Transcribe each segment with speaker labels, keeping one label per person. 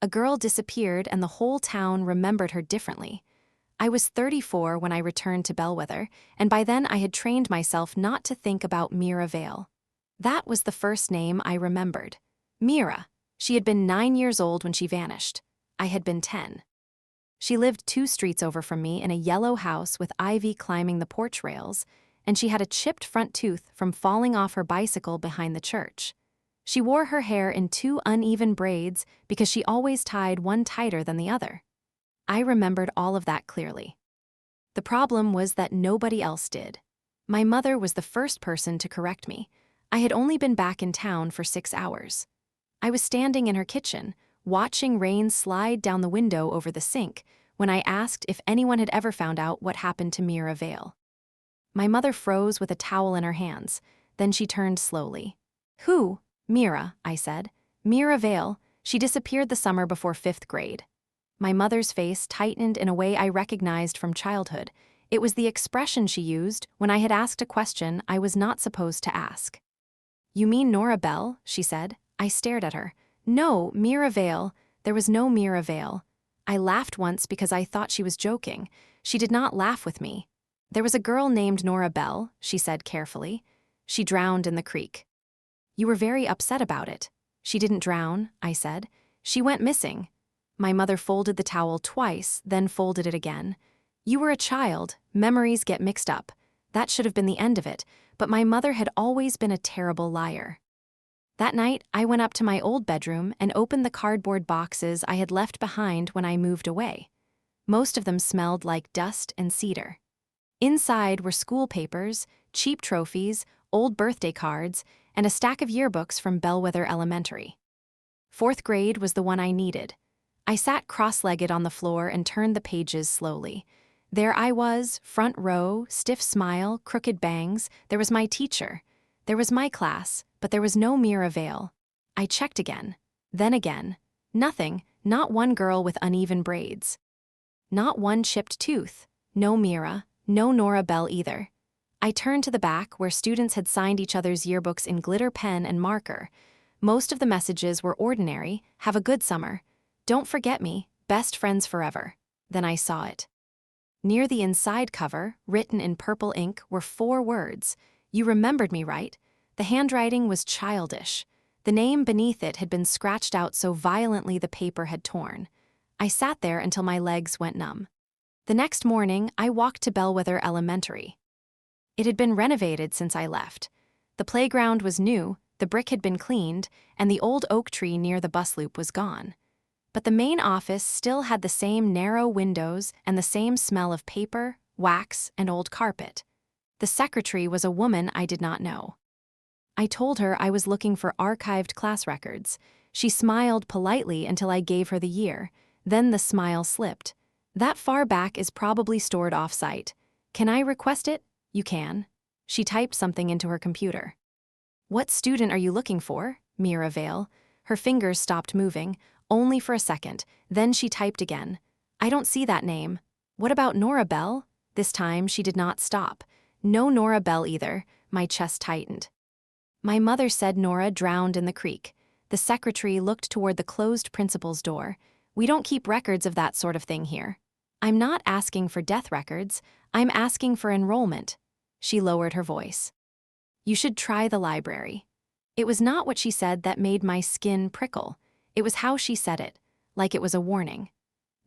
Speaker 1: A girl disappeared and the whole town remembered her differently. I was 34 when I returned to Bellweather, and by then I had trained myself not to think about Meera Vale. That was the first name I remembered. Mira. She had been 9 years old when she vanished. I had been 10. She lived 2 streets over from me in a yellow house with ivy climbing the porch rails, and she had a chipped front tooth from falling off her bicycle behind the church. She wore her hair in 2 uneven braids because she always tied one tighter than the other. I remembered all of that clearly. The problem was that nobody else did. My mother was the first person to correct me. I had only been back in town for 6 hours. I was standing in her kitchen, watching rain slide down the window over the sink, when I asked if anyone had ever found out what happened to Meera Vale. My mother froze with a towel in her hands, then she turned slowly. "Who?" "Mira," I said. "Meera Vale. She disappeared the summer before 5th grade. My mother's face tightened in a way I recognized from childhood. It was the expression she used when I had asked a question I was not supposed to ask. "You mean Nora Bell?" she said. I stared at her. "No, Meera Vale. There was no Meera Vale." I laughed once because I thought she was joking. She did not laugh with me. "There was a girl named Nora Bell," she said carefully. "She drowned in the creek." "You were very upset about it." "She didn't drown," I said. "She went missing." My mother folded the towel twice, then folded it again. "You were a child. Memories get mixed up. That should have been the end of it, but my mother had always been a terrible liar." That night, I went up to my old bedroom and opened the cardboard boxes I had left behind when I moved away. Most of them smelled like dust and cedar. Inside were school papers, cheap trophies, old birthday cards, and a stack of yearbooks from Bellweather Elementary. 4th grade was the one I needed. I sat cross-legged on the floor and turned the pages slowly. There I was, front row, stiff smile, crooked bangs. There was my teacher. There was my class, but there was no Meera Vale. I checked again. Then again. Nothing, not one girl with uneven braids. Not one chipped tooth. No Mira, no Nora Bell either. I turned to the back where students had signed each other's yearbooks in glitter pen and marker. Most of the messages were ordinary: "Have a good summer. Don't forget me, best friends forever." Then I saw it. Near the inside cover, written in purple ink, were 4 words. "You remembered me, right?" The handwriting was childish. The name beneath it had been scratched out so violently the paper had torn. I sat there until my legs went numb. The next morning, I walked to Bellweather Elementary. It had been renovated since I left. The playground was new, the brick had been cleaned, and the old oak tree near the bus loop was gone. But the main office still had the same narrow windows and the same smell of paper, wax, and old carpet. The secretary was a woman I did not know. I told her I was looking for archived class records. She smiled politely until I gave her the year. Then the smile slipped. "That far back is probably stored off-site. Can I request it?" "You can." She typed something into her computer. "What student are you looking for?" "Meera Vale." Her fingers stopped moving, only for a second. Then she typed again. "I don't see that name." "What about Nora Bell?" This time she did not stop. "No Nora Bell either." My chest tightened. My mother said Nora drowned in the creek. The secretary looked toward the closed principal's door. "We don't keep records of that sort of thing here." "I'm not asking for death records. I'm asking for enrollment." She lowered her voice. "You should try the library." It was not what she said that made my skin prickle. It was how she said it, like it was a warning.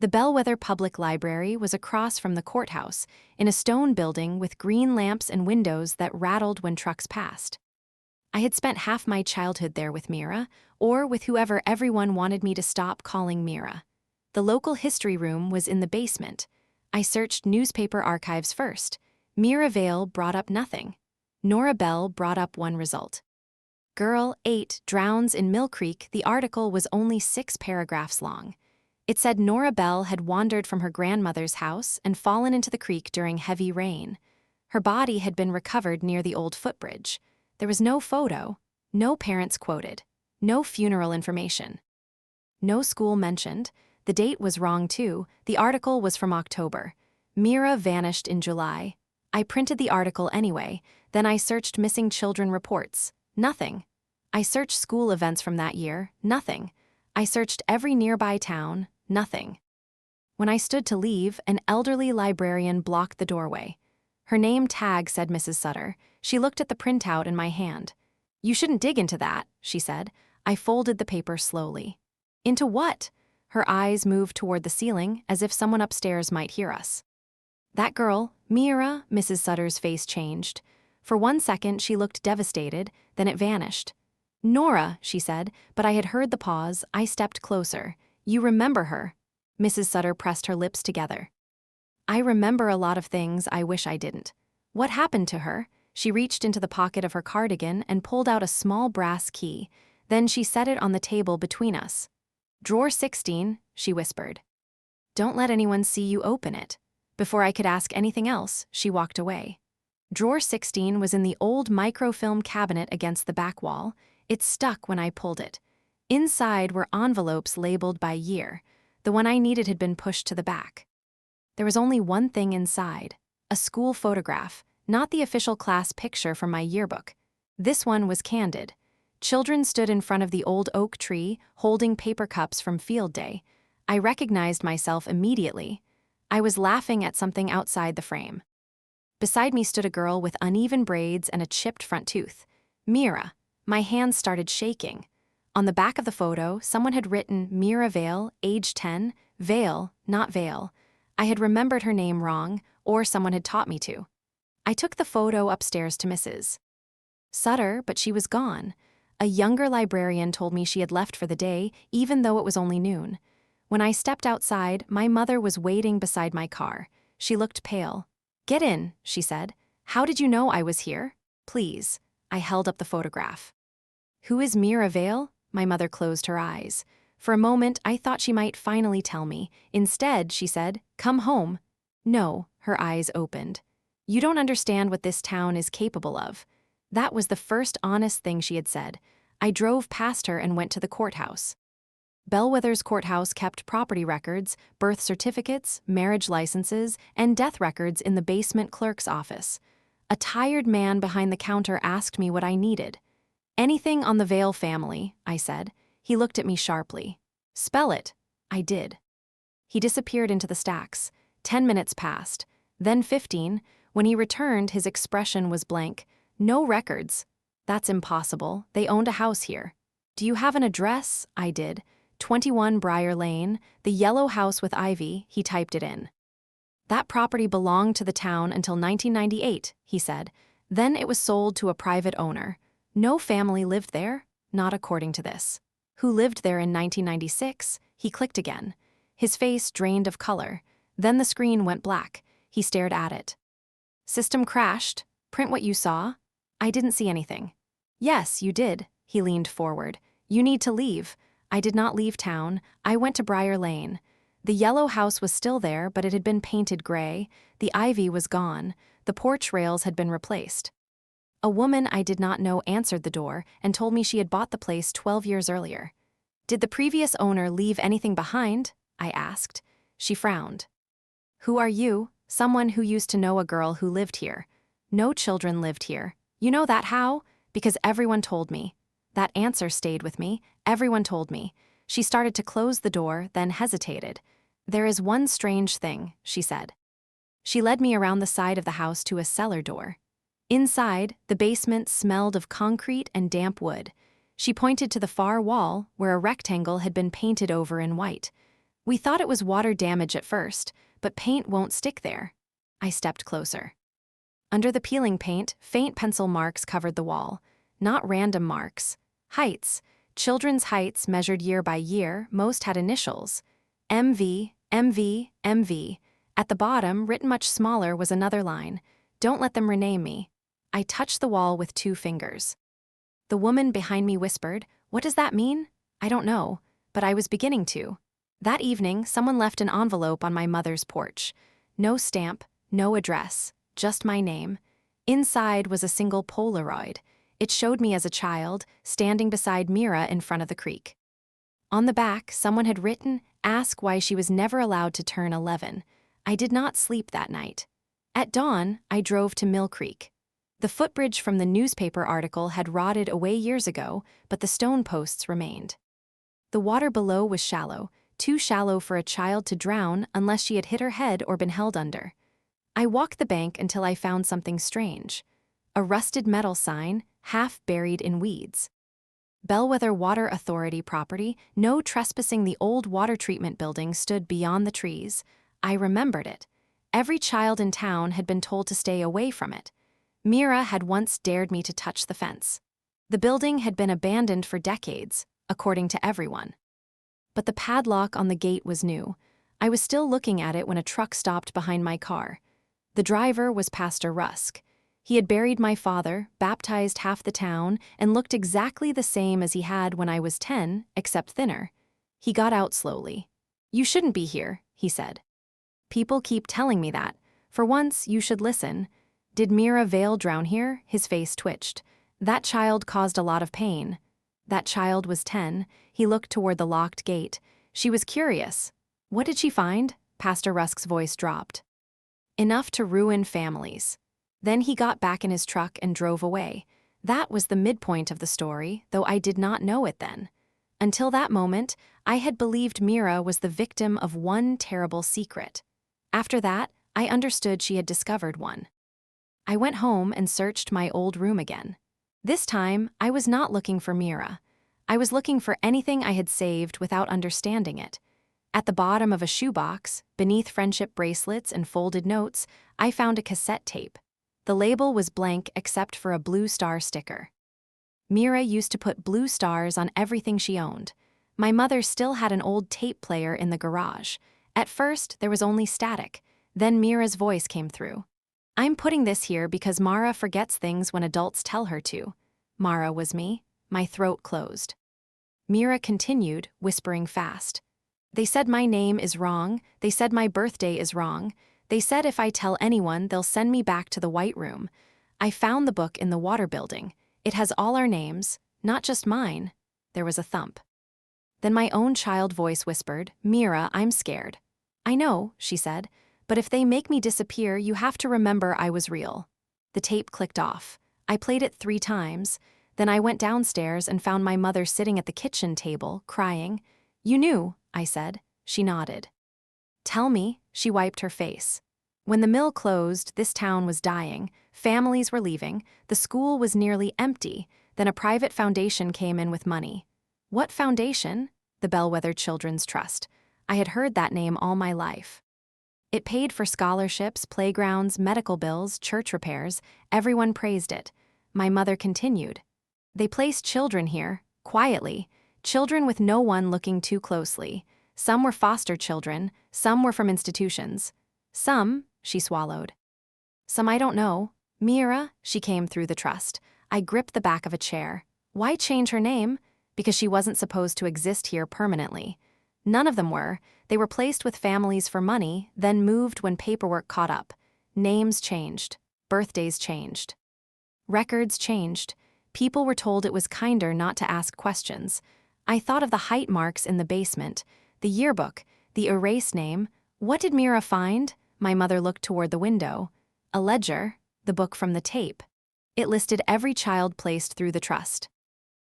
Speaker 1: The Bellweather Public Library was across from the courthouse, in a stone building with green lamps and windows that rattled when trucks passed. I had spent half my childhood there with Mira, or with whoever everyone wanted me to stop calling Mira. The local history room was in the basement. I searched newspaper archives first. Meera Vale brought up nothing. Nora Bell brought up one result. "Girl 8 drowns in Mill Creek." The article was only 6 paragraphs long. It said Nora Bell had wandered from her grandmother's house and fallen into the creek during heavy rain. Her body had been recovered near the old footbridge. There was no photo, no parents quoted, no funeral information. No school mentioned. The date was wrong too. The article was from October. Mira vanished in July. I printed the article anyway. Then I searched missing children reports. Nothing. I searched school events from that year. Nothing. I searched every nearby town, nothing. When I stood to leave, an elderly librarian blocked the doorway. Her name tag said Mrs. Sutter. She looked at the printout in my hand. "You shouldn't dig into that," she said. I folded the paper slowly. "Into what?" Her eyes moved toward the ceiling, as if someone upstairs might hear us. "That girl, Mira," Mrs. Sutter's face changed. For 1 second, she looked devastated, then it vanished. "Nora," she said, but I had heard the pause. I stepped closer. "You remember her?" Mrs. Sutter pressed her lips together. "I remember a lot of things I wish I didn't." "What happened to her?" She reached into the pocket of her cardigan and pulled out a small brass key. Then she set it on the table between us. "Drawer 16, she whispered. "Don't let anyone see you open it." Before I could ask anything else, she walked away. Drawer 16 was in the old microfilm cabinet against the back wall. It stuck when I pulled it. Inside were envelopes labeled by year. The one I needed had been pushed to the back. There was only one thing inside: a school photograph, not the official class picture from my yearbook. This one was candid. Children stood in front of the old oak tree, holding paper cups from field day. I recognized myself immediately. I was laughing at something outside the frame. Beside me stood a girl with uneven braids and a chipped front tooth. Mira. My hands started shaking. On the back of the photo, someone had written Meera Vale, age 10, Vale, not Vale. I had remembered her name wrong, or someone had taught me to. I took the photo upstairs to Mrs. Sutter, but she was gone. A younger librarian told me she had left for the day, even though it was only noon. When I stepped outside, my mother was waiting beside my car. She looked pale. "Get in," she said. "How did you know I was here?" "Please." I held up the photograph. "Who is Meera Vale?" My mother closed her eyes. For a moment, I thought she might finally tell me. Instead, she said, "Come home." "No," her eyes opened. "You don't understand what this town is capable of." That was the first honest thing she had said. I drove past her and went to the courthouse. Bellweather's courthouse kept property records, birth certificates, marriage licenses, and death records in the basement clerk's office. A tired man behind the counter asked me what I needed. "Anything on the Vale family," I said. He looked at me sharply. "Spell it." I did. He disappeared into the stacks. 10 minutes passed, then 15. When he returned, his expression was blank. "No records." "That's impossible. They owned a house here." "Do you have an address?" I did. 21 Briar Lane, the yellow house with ivy. He typed it in. "That property belonged to the town until 1998, he said. Then it was sold to a private owner. No family lived there, not according to this. Who lived there in 1996? He clicked again. His face drained of color. Then the screen went black. He stared at it. "System crashed. Print what you saw." I didn't see anything. "Yes, you did." He leaned forward. "You need to leave." I did not leave town. I went to Briar Lane. The yellow house was still there, but it had been painted gray. The ivy was gone. The porch rails had been replaced. A woman I did not know answered the door and told me she had bought the place 12 years earlier. "Did the previous owner leave anything behind?" I asked. She frowned. "Who are you?" "Someone who used to know a girl who lived here." "No children lived here." "You know that how?" "Because everyone told me." That answer stayed with me. Everyone told me. She started to close the door, then hesitated. "There is one strange thing," she said. She led me around the side of the house to a cellar door. Inside, the basement smelled of concrete and damp wood. She pointed to the far wall, where a rectangle had been painted over in white. "We thought it was water damage at first, but paint won't stick there." I stepped closer. Under the peeling paint, faint pencil marks covered the wall. Not random marks. Heights. Children's heights measured year by year. Most had initials. MV, MV, MV. At the bottom, written much smaller, was another line. "Don't let them rename me." I touched the wall with 2 fingers. The woman behind me whispered, "What does that mean?" I don't know, but I was beginning to. That evening, someone left an envelope on my mother's porch. No stamp, no address, just my name. Inside was a single Polaroid. It showed me as a child, standing beside Mira in front of the creek. On the back, someone had written, "Ask why she was never allowed to turn 11. I did not sleep that night. At dawn, I drove to Mill Creek. The footbridge from the newspaper article had rotted away years ago, but the stone posts remained. The water below was shallow, too shallow for a child to drown unless she had hit her head or been held under. I walked the bank until I found something strange. A rusted metal sign, half buried in weeds. Bellweather Water Authority property, no trespassing. The old water treatment building stood beyond the trees. I remembered it. Every child in town had been told to stay away from it. Mira had once dared me to touch the fence. The building had been abandoned for decades, according to everyone. But the padlock on the gate was new. I was still looking at it when a truck stopped behind my car. The driver was Pastor Rusk. He had buried my father, baptized half the town, and looked exactly the same as he had when I was 10, except thinner. He got out slowly. "You shouldn't be here," he said. "People keep telling me that. For once, you should listen. Did Meera Vale drown here?" His face twitched. "That child caused a lot of pain." That child was 10. He looked toward the locked gate. She was curious. "What did she find?" Pastor Rusk's voice dropped. "Enough to ruin families." Then he got back in his truck and drove away. That was the midpoint of the story, though I did not know it then. Until that moment, I had believed Mira was the victim of one terrible secret. After that, I understood she had discovered one. I went home and searched my old room again. This time, I was not looking for Mira. I was looking for anything I had saved without understanding it. At the bottom of a shoebox, beneath friendship bracelets and folded notes, I found a cassette tape. The label was blank except for a blue star sticker. Mira used to put blue stars on everything she owned. My mother still had an old tape player in the garage. At first, there was only static. Then Mira's voice came through. "I'm putting this here because Mara forgets things when adults tell her to." Mara was me. My throat closed. Mira continued, whispering fast. "They said my name is wrong. They said my birthday is wrong. They said if I tell anyone, they'll send me back to the White Room. I found the book in the water building. It has all our names, not just mine." There was a thump. Then my own child voice whispered, "Mira, I'm scared." "I know," she said, "but if they make me disappear, you have to remember I was real." The tape clicked off. I played it 3 times. Then I went downstairs and found my mother sitting at the kitchen table, crying. "You knew," I said. She nodded. "Tell me." She wiped her face. "When the mill closed, this town was dying. Families were leaving. The school was nearly empty. Then a private foundation came in with money." "What foundation?" "The Bellweather Children's Trust." I had heard that name all my life. "It paid for scholarships, playgrounds, medical bills, church repairs. Everyone praised it." My mother continued. "They placed children here, quietly, children with no one looking too closely. Some were foster children, some were from institutions. Some," she swallowed. "Some I don't know." "Mira," she came through the trust. I gripped the back of a chair. "Why change her name?" "Because she wasn't supposed to exist here permanently." None of them were. They were placed with families for money, then moved when paperwork caught up. Names changed. Birthdays changed. Records changed. People were told it was kinder not to ask questions. I thought of the height marks in the basement, the yearbook, the erased name. What did Mira find? My mother looked toward the window. A ledger, the book from the tape. It listed every child placed through the trust.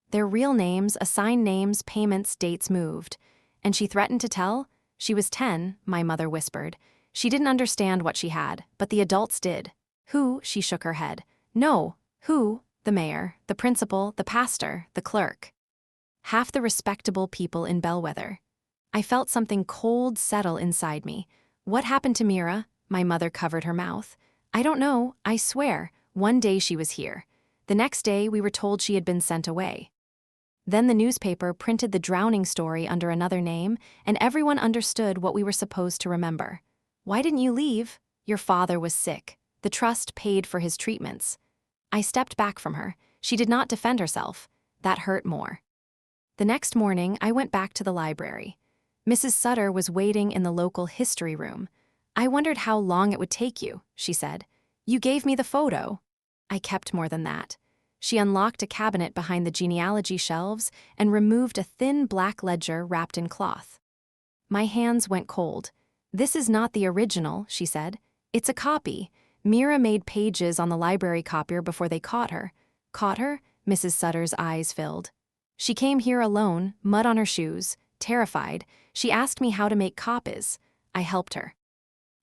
Speaker 1: Their real names, assigned names, payments, dates moved. And she threatened to tell? She was 10, my mother whispered. She didn't understand what she had, but the adults did. "Who?" She shook her head. "No. Who?" "The mayor, the principal, the pastor, the clerk. Half the respectable people in Bellweather." I felt something cold settle inside me. "What happened to Mira?" My mother covered her mouth. "I don't know, I swear. One day she was here. The next day we were told she had been sent away. Then the newspaper printed the drowning story under another name, and everyone understood what we were supposed to remember." "Why didn't you leave?" "Your father was sick. The trust paid for his treatments." I stepped back from her. She did not defend herself. That hurt more. The next morning, I went back to the library. Mrs. Sutter was waiting in the local history room. "I wondered how long it would take you," she said. "You gave me the photo." I kept more than that. She unlocked a cabinet behind the genealogy shelves and removed a thin black ledger wrapped in cloth. My hands went cold. "This is not the original," she said. "It's a copy. Mira made pages on the library copier before they caught her." "Caught her?" Mrs. Sutter's eyes filled. She came here alone, mud on her shoes, terrified. She asked me how to make copies. I helped her.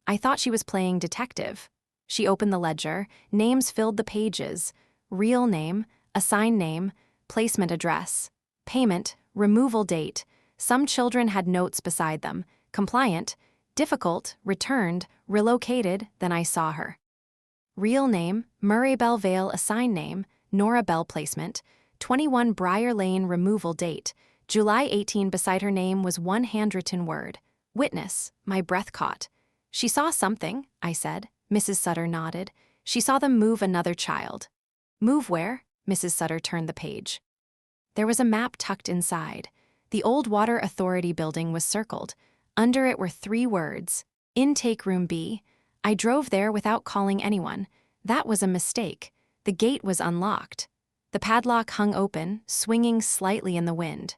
Speaker 1: I thought she was playing detective. She opened the ledger, names filled the pages. Real name, assigned name, placement address, payment, removal date. Some children had notes beside them. Compliant, difficult, returned, relocated. Then I saw her. Real name, Meera Vale. Assigned name, Nora Bell. Placement, 21 Briar Lane. Removal date, July 18. Beside her name was one handwritten word. Witness. My breath caught. She saw something, I said. Mrs. Sutter nodded. She saw them move another child. Move where? Mrs. Sutter turned the page. There was a map tucked inside. The old Water Authority building was circled. Under it were 3 words. Intake Room B. I drove there without calling anyone. That was a mistake. The gate was unlocked. The padlock hung open, swinging slightly in the wind.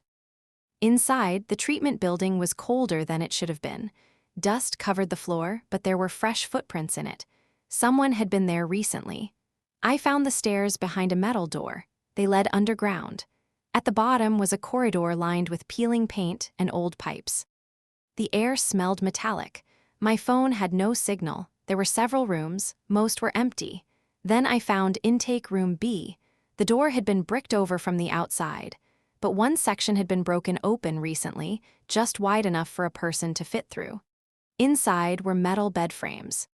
Speaker 1: Inside, the treatment building was colder than it should have been. Dust covered the floor, but there were fresh footprints in it. Someone had been there recently. I found the stairs behind a metal door. They led underground. At the bottom was a corridor lined with peeling paint and old pipes. The air smelled metallic. My phone had no signal. There were several rooms. Most were empty. Then I found Intake Room B. The door had been bricked over from the outside, but one section had been broken open recently, just wide enough for a person to fit through. Inside were metal bed frames,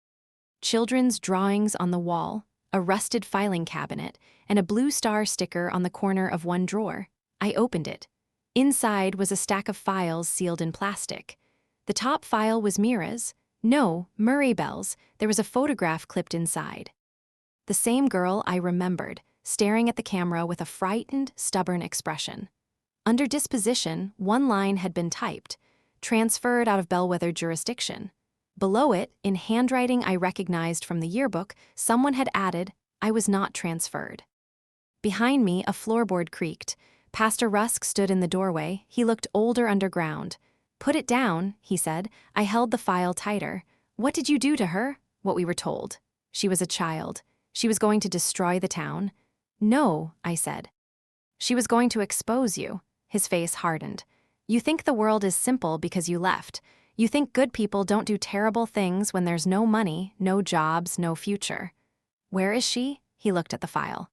Speaker 1: children's drawings on the wall, a rusted filing cabinet, and a blue star sticker on the corner of one drawer. I opened it. Inside was a stack of files sealed in plastic. The top file was Mira's. No, Meera Vale's. There was a photograph clipped inside. The same girl I remembered, staring at the camera with a frightened, stubborn expression. Under disposition, one line had been typed, transferred out of Bellweather jurisdiction. Below it, in handwriting I recognized from the yearbook, someone had added, I was not transferred. Behind me, a floorboard creaked. Pastor Rusk stood in the doorway. He looked older underground. Put it down, he said. I held the file tighter. What did you do to her? What we were told. She was a child. She was going to destroy the town. No, I said. She was going to expose you. His face hardened. You think the world is simple because you left. You think good people don't do terrible things when there's no money, no jobs, no future. Where is she? He looked at the file.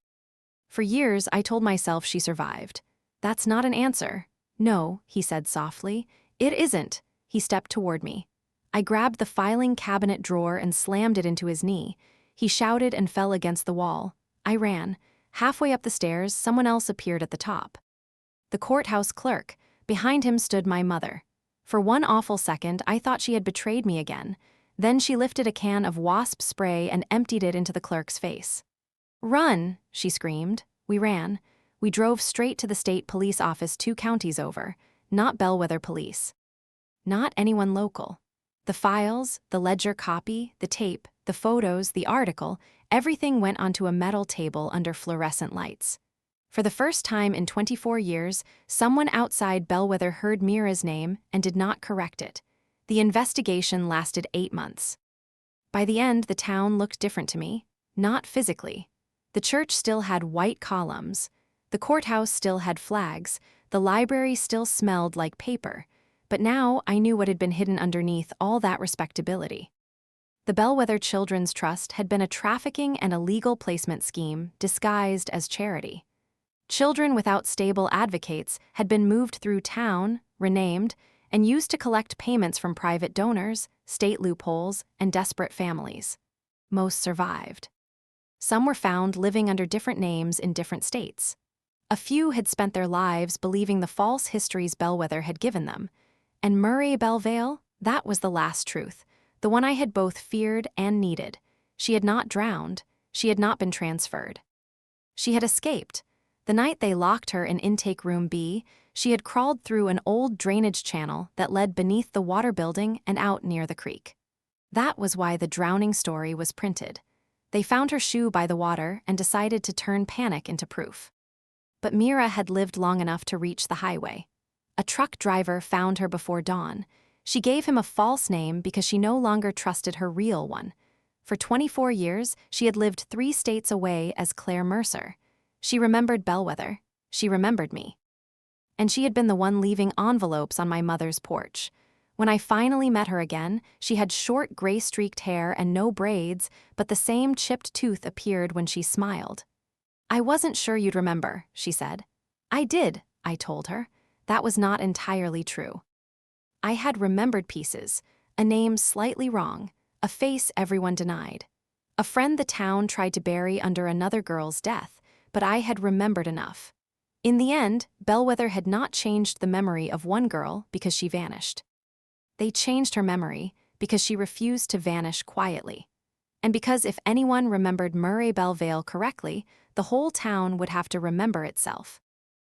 Speaker 1: For years, I told myself she survived. That's not an answer. No, he said softly. It isn't. He stepped toward me. I grabbed the filing cabinet drawer and slammed it into his knee. He shouted and fell against the wall. I ran. Halfway up the stairs, someone else appeared at the top. The courthouse clerk. Behind him stood my mother. For one awful second, I thought she had betrayed me again. Then she lifted a can of wasp spray and emptied it into the clerk's face. Run, she screamed. We ran. We drove straight to the state police office 2 counties over. Not Bellweather police. Not anyone local. The files, the ledger copy, the tape, the photos, the article, everything went onto a metal table under fluorescent lights. For the first time in 24 years, someone outside Bellweather heard Mira's name and did not correct it. The investigation lasted 8 months. By the end, the town looked different to me. Not physically. The church still had white columns. The courthouse still had flags. The library still smelled like paper. But now I knew what had been hidden underneath all that respectability. The Bellweather Children's Trust had been a trafficking and illegal placement scheme disguised as charity. Children without stable advocates had been moved through town, renamed, and used to collect payments from private donors, state loopholes, and desperate families. Most survived. Some were found living under different names in different states. A few had spent their lives believing the false histories Bellweather had given them. And Meera Vale, that was the last truth, the one I had both feared and needed. She had not drowned. She had not been transferred. She had escaped. The night they locked her in Intake Room B, she had crawled through an old drainage channel that led beneath the water building and out near the creek. That was why the drowning story was printed. They found her shoe by the water and decided to turn panic into proof. But Mira had lived long enough to reach the highway. A truck driver found her before dawn. She gave him a false name because she no longer trusted her real one. For 24 years, she had lived 3 states away as Claire Mercer. She remembered Bellweather. She remembered me. and she had been the one leaving envelopes on my mother's porch. When I finally met her again, she had short gray-streaked hair and no braids, but the same chipped tooth appeared when she smiled. "I wasn't sure you'd remember," she said. "I did," I told her. That was not entirely true. I had remembered pieces, a name slightly wrong, a face everyone denied. A friend the town tried to bury under another girl's death, but I had remembered enough. In the end, Bellweather had not changed the memory of one girl because she vanished. They changed her memory because she refused to vanish quietly. And because if anyone remembered Meera Vale correctly, the whole town would have to remember itself.